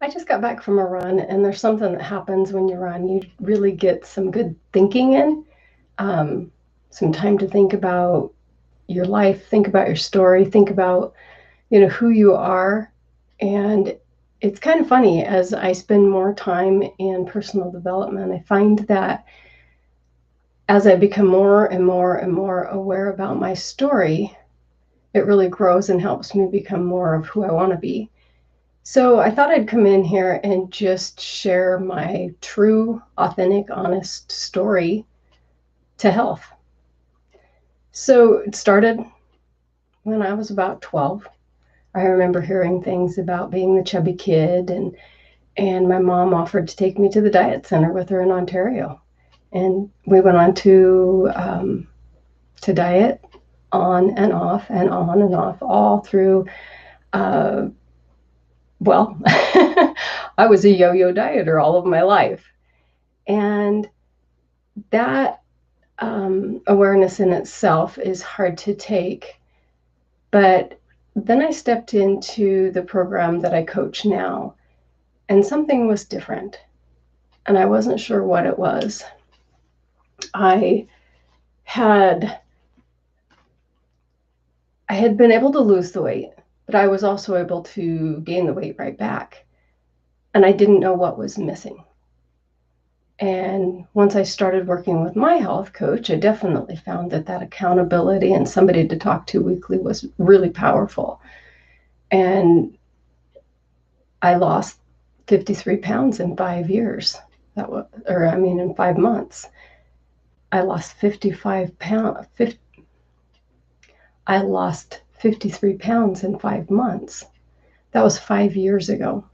I just got back from a run, and there's something that happens when you run. You really get some good thinking in, um, some time to think about your life, think about your story, think about who you are. And it's kind of funny as I spend more time in personal development, I find that as I become more and more and more aware about my story, it really grows and helps me become more of who I want to be. So I thought I'd come in here and just share my true, authentic, honest story to health. So it started when I was about 12. I remember hearing things about being the chubby kid, and my mom offered to take me to the diet center with her in Ontario. And we went on to diet on and off and on and off all through, uh, well, I was a yo-yo dieter all of my life. And that awareness in itself is hard to take. But then I stepped into the program that I coach now, and something was different. And I wasn't sure what it was. I had I had been able to lose the weight, but I was also able to gain the weight right back. And I didn't know what was missing. And once I started working with my health coach, I definitely found that accountability and somebody to talk to weekly was really powerful. And I lost 53 pounds in 5 years. In 5 months. I lost 55 pounds. I lost 53 pounds in 5 months. That was 5 years ago.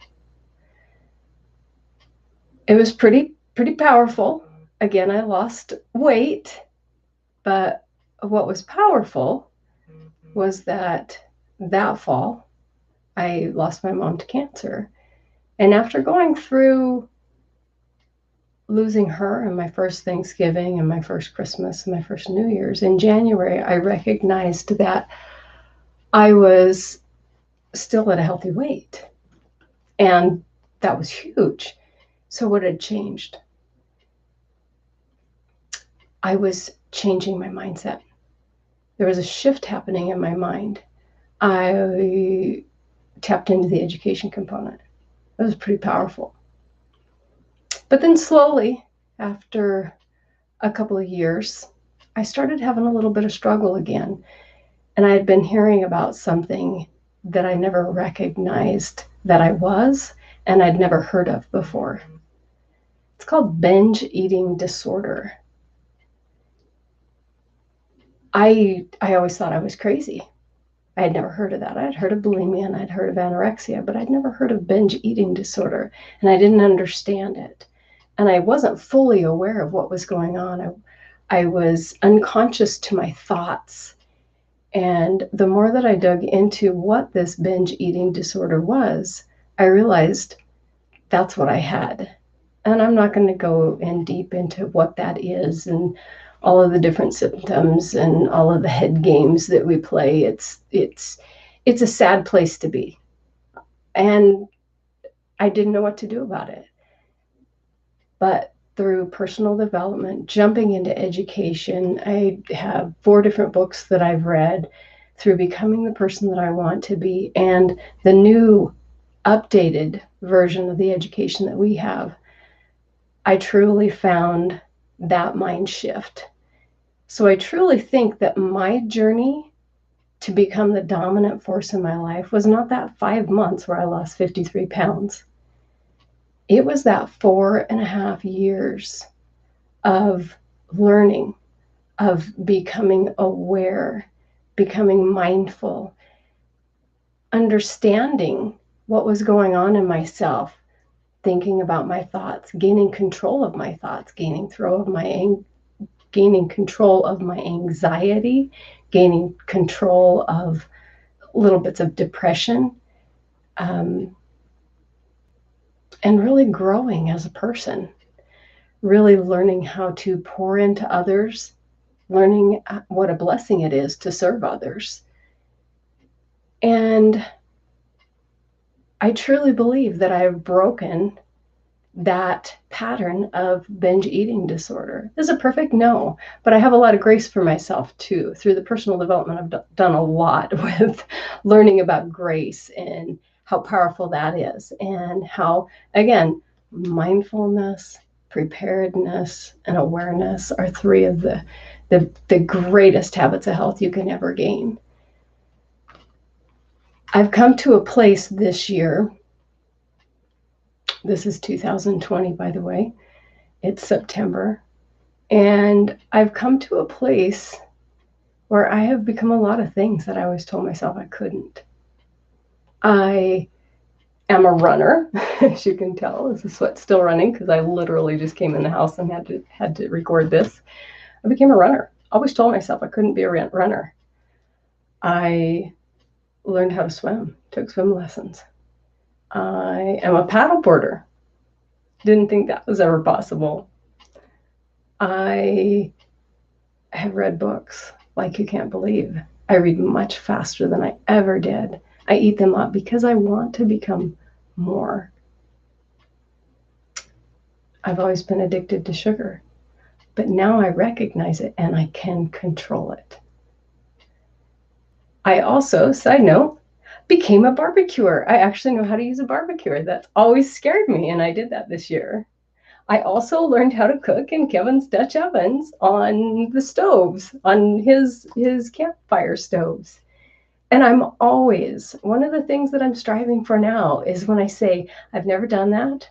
It was pretty powerful. Again, I lost weight, but what was powerful was that fall I lost my mom to cancer. And after going through losing her and my first Thanksgiving and my first Christmas and my first New Year's in January, I recognized that I was still at a healthy weight. And that was huge. So, what had changed? I was changing my mindset. There was a shift happening in my mind. I tapped into the education component. It was pretty powerful. But then, slowly, after a couple of years, I started having a little bit of struggle again. And I had been hearing about something that I never recognized that I was, and I'd never heard of before. It's called binge eating disorder. I always thought I was crazy. I had never heard of that. I'd heard of bulimia and I'd heard of anorexia, but I'd never heard of binge eating disorder, and I didn't understand it. And I wasn't fully aware of what was going on. I was unconscious to my thoughts. And the more that I dug into what this binge eating disorder was, I realized that's what I had. And I'm not going to go in deep into what that is and all of the different symptoms and all of the head games that we play. It's a sad place to be. And I didn't know what to do about it. But through personal development, jumping into education, I have 4 different books that I've read through becoming the person that I want to be, and the new updated version of the education that we have. I truly found that mind shift. So I truly think that my journey to become the dominant force in my life was not that 5 months where I lost 53 pounds. It was that 4.5 years of learning, of becoming aware, becoming mindful, understanding what was going on in myself, thinking about my thoughts, gaining control of my thoughts, gaining control of my anxiety, gaining control of little bits of depression, um, and really growing as a person, really learning how to pour into others, learning what a blessing it is to serve others. And I truly believe that I have broken that pattern of binge eating disorder. Is it perfect? No, but I have a lot of grace for myself too. Through the personal development, I've done a lot with learning about grace and how powerful that is, and how, again, mindfulness, preparedness, and awareness are three of the greatest habits of health you can ever gain. I've come to a place this year. This is 2020, by the way. It's September. And I've come to a place where I have become a lot of things that I always told myself I couldn't. I am a runner, as you can tell. The sweat's still running because I literally just came in the house and had to record this. I became a runner. I always told myself I couldn't be a runner. I learned how to swim, took swim lessons. I am a paddleboarder. Didn't think that was ever possible. I have read books like you can't believe. I read much faster than I ever did. I eat them up because I want to become more. I've always been addicted to sugar, but now I recognize it and I can control it. I also, side note, became a barbecuer. I actually know how to use a barbecuer. That's always scared me, and I did that this year. I also learned how to cook in Kevin's Dutch ovens on the stoves, on his campfire stoves. And I'm always, one of the things that I'm striving for now is when I say, I've never done that,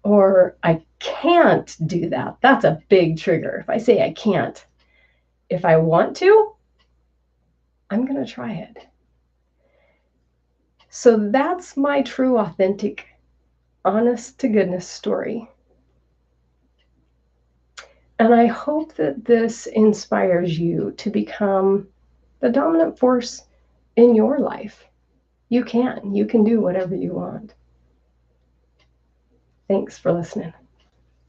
or I can't do that, that's a big trigger. If I say I can't, if I want to, I'm going to try it. So that's my true, authentic, honest to goodness story. And I hope that this inspires you to become the dominant force in your life. You can do whatever you want. Thanks for listening.